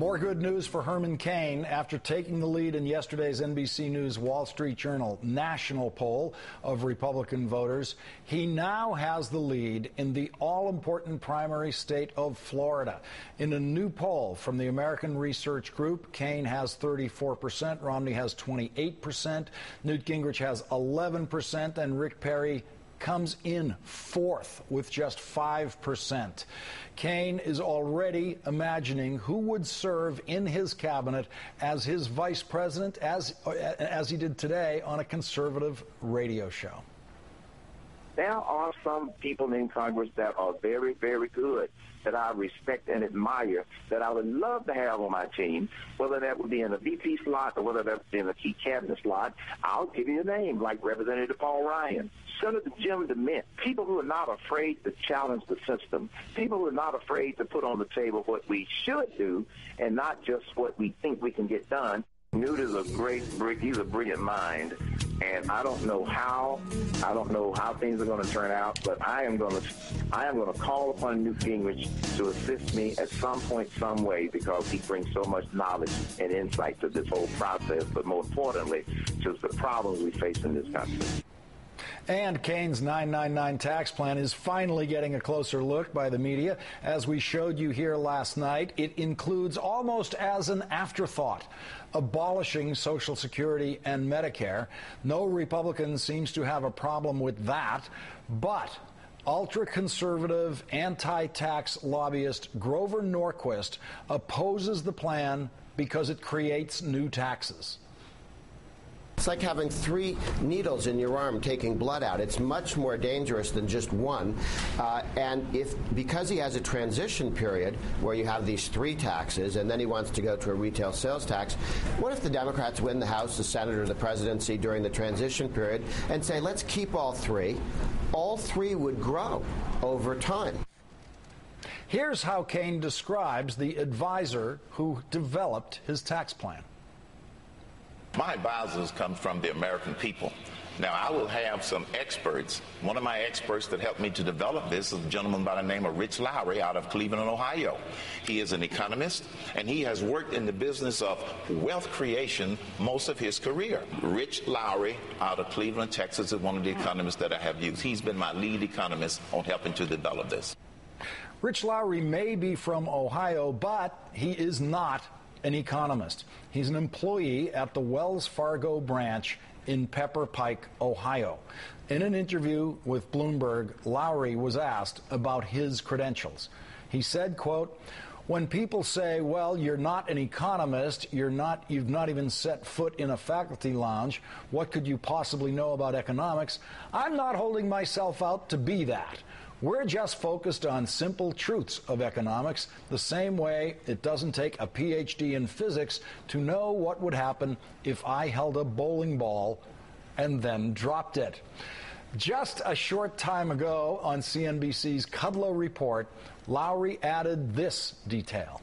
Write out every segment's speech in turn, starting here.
More good news for Herman Cain after taking the lead in yesterday's NBC News Wall Street Journal national poll of Republican voters. He now has the lead in the all-important primary state of Florida. In a new poll from the American Research Group, Cain has 34%, Romney has 28%, Newt Gingrich has 11%, and Rick Perry comes in fourth with just 5%. Cain is already imagining who would serve in his cabinet as his vice president, as he did today on a conservative radio show. There are some people in Congress that are very, very good, that I respect and admire, that I would love to have on my team, whether that would be in a VP slot or whether that would be in a key cabinet slot. I'll give you a name, like Representative Paul Ryan, Senator Jim DeMint, people who are not afraid to challenge the system, people who are not afraid to put on the table what we should do and not just what we think we can get done. Newt is he's a brilliant mind, and I don't know how things are going to turn out, but I am going to call upon Newt Gingrich to assist me at some point, some way, because he brings so much knowledge and insight to this whole process, but more importantly, to the problems we face in this country. And Cain's 999 tax plan is finally getting a closer look by the media. As we showed you here last night, it includes, almost as an afterthought, abolishing Social Security and Medicare. No Republican seems to have a problem with that, but ultra-conservative, anti-tax lobbyist Grover Norquist opposes the plan because it creates new taxes. It's like having 3 needles in your arm taking blood out. It's much more dangerous than just one. And because he has a transition period where you have these 3 taxes and then he wants to go to a retail sales tax, what if the Democrats win the House, the Senate, or the presidency during the transition period and say, let's keep all 3? All 3 would grow over time. Here's how Cain describes the advisor who developed his tax plan. My advisors come from the American people. Now, I will have some experts. One of my experts that helped me to develop this is a gentleman by the name of Rich Lowry out of Cleveland, Ohio. He is an economist, and he has worked in the business of wealth creation most of his career. Rich Lowry out of Cleveland, Texas, is one of the economists that I have used. He's been my lead economist on helping to develop this. Rich Lowry may be from Ohio, but he is not an economist. He's an employee at the Wells Fargo branch in Pepper Pike, Ohio. In an interview with Bloomberg, Lowry was asked about his credentials. He said, quote, "When people say, well, you're not an economist, you've not even set foot in a faculty lounge, what could you possibly know about economics? I'm not holding myself out to be that. We're just focused on simple truths of economics, the same way it doesn't take a PhD in physics to know what would happen if I held a bowling ball and then dropped it." Just a short time ago on CNBC's Kudlow Report, Lowry added this detail.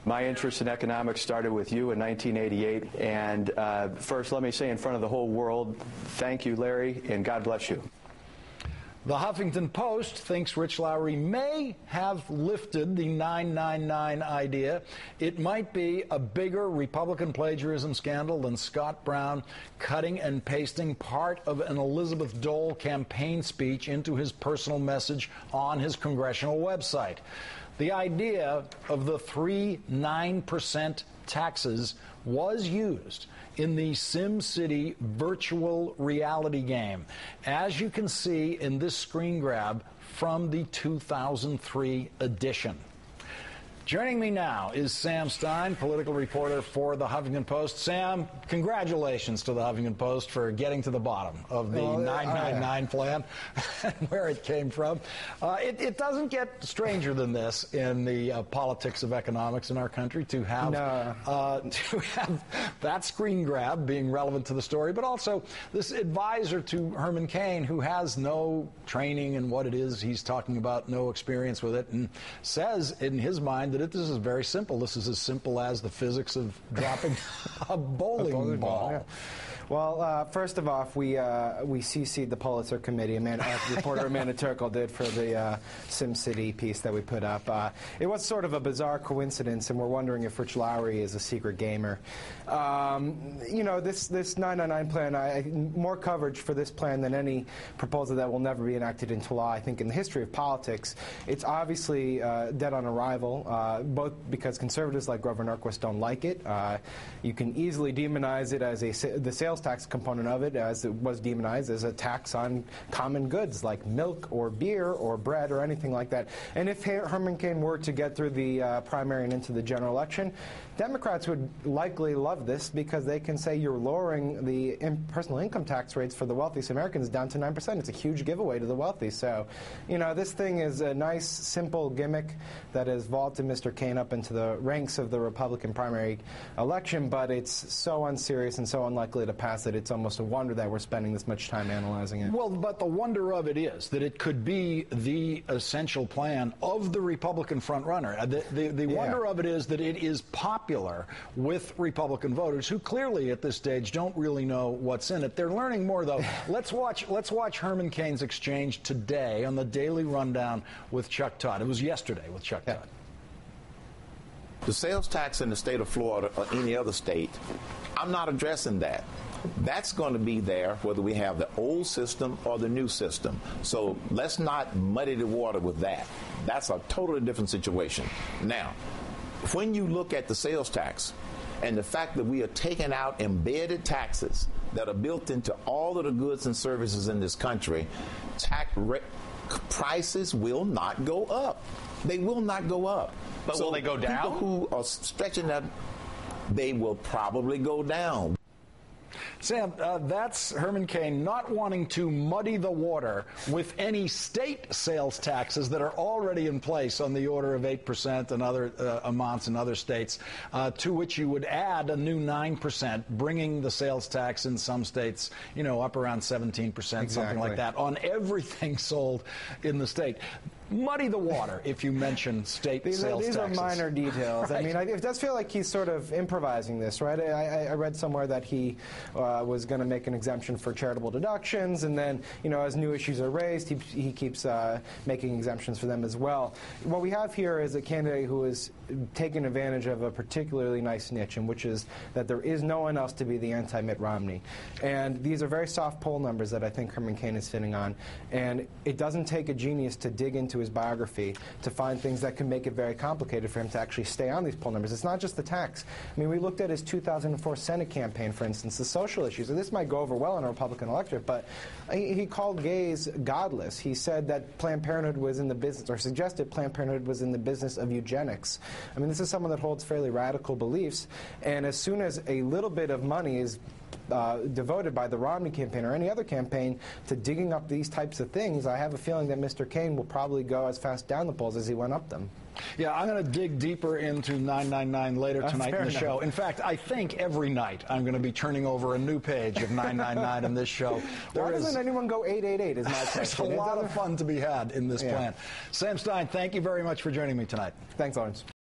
My interest in economics started with you in 1988, and first let me say in front of the whole world, thank you, Larry, and God bless you. The Huffington Post thinks Rich Lowry may have lifted the 999 idea. It might be a bigger Republican plagiarism scandal than Scott Brown cutting and pasting part of an Elizabeth Dole campaign speech into his personal message on his congressional website. The idea of the 9% taxes was used in the SimCity virtual reality game, as you can see in this screen grab from the 2003 edition. Joining me now is Sam Stein, political reporter for the Huffington Post. Sam, congratulations to the Huffington Post for getting to the bottom of the 999 plan and where it came from. It doesn't get stranger than this in the politics of economics in our country to have that screen grab being relevant to the story, but also this advisor to Herman Cain who has no training in what it is he's talking about, no experience with it, and says in his mind that this is very simple. This is as simple as the physics of dropping a bowling ball. Yeah. Well, first of all, we CC'd the Pulitzer Committee. Reporter Amanda Turkle did for the SimCity piece that we put up. It was sort of a bizarre coincidence, and we're wondering if Rich Lowry is a secret gamer. This 999 plan, more coverage for this plan than any proposal that will never be enacted into law, I think, in the history of politics. It's obviously dead on arrival, both because conservatives like Grover Norquist don't like it. You can easily demonize it as the sales tax component of it, as it was demonized as a tax on common goods like milk or beer or bread or anything like that. And if Herman Cain were to get through the primary and into the general election, Democrats would likely love this because they can say you're lowering the personal income tax rates for the wealthiest Americans down to 9%. It's a huge giveaway to the wealthy. So, this thing is a nice, simple gimmick that has vaulted Mr. Cain up into the ranks of the Republican primary election, but it's so unserious and so unlikely to pass that it's almost a wonder that we're spending this much time analyzing it. Well, but the wonder of it is that it could be the essential plan of the Republican frontrunner. The wonder of it is that it is popular with Republican voters who clearly at this stage don't really know what's in it. They're learning more, though. Let's watch Herman Cain's exchange today on the Daily Rundown with Chuck Todd. It was yesterday with Chuck Todd. The sales tax in the state of Florida or any other state, I'm not addressing that. That's going to be there whether we have the old system or the new system. So let's not muddy the water with that. That's a totally different situation. Now, when you look at the sales tax and the fact that we are taking out embedded taxes that are built into all of the goods and services in this country, prices will not go up. They will not go up. But will they go down? People who are stretching that, they will probably go down. Sam, that's Herman Cain not wanting to muddy the water with any state sales taxes that are already in place on the order of 8% and other amounts in other states, to which you would add a new 9%, bringing the sales tax in some states, up around 17%, something like that, on everything sold in the state. Muddy the water if you mention state sales taxes. These are minor details. Right. I mean, it does feel like he's sort of improvising this, right? I read somewhere that he was going to make an exemption for charitable deductions, and then, as new issues are raised, he keeps making exemptions for them as well. What we have here is a candidate who is taking advantage of a particularly nice niche, in which is that there is no one else to be the anti-Mitt Romney. And these are very soft poll numbers that I think Herman Cain is sitting on. And it doesn't take a genius to dig into his biography to find things that can make it very complicated for him to actually stay on these poll numbers. It's not just the tax. I mean, we looked at his 2004 Senate campaign, for instance, the social issues. And this might go over well in a Republican electorate, but he called gays godless. He said that Planned Parenthood was in the business, or suggested Planned Parenthood was in the business of eugenics. I mean, this is someone that holds fairly radical beliefs, and as soon as a little bit of money is devoted by the Romney campaign or any other campaign to digging up these types of things, I have a feeling that Mr. Cain will probably go as fast down the polls as he went up them. Yeah, I'm going to dig deeper into 999 later tonight in the show. In fact, I think every night I'm going to be turning over a new page of 999 in this show. Why doesn't anyone go 888 is my question. There's a lot of fun to be had in this plan. Sam Stein, thank you very much for joining me tonight. Thanks, Lawrence.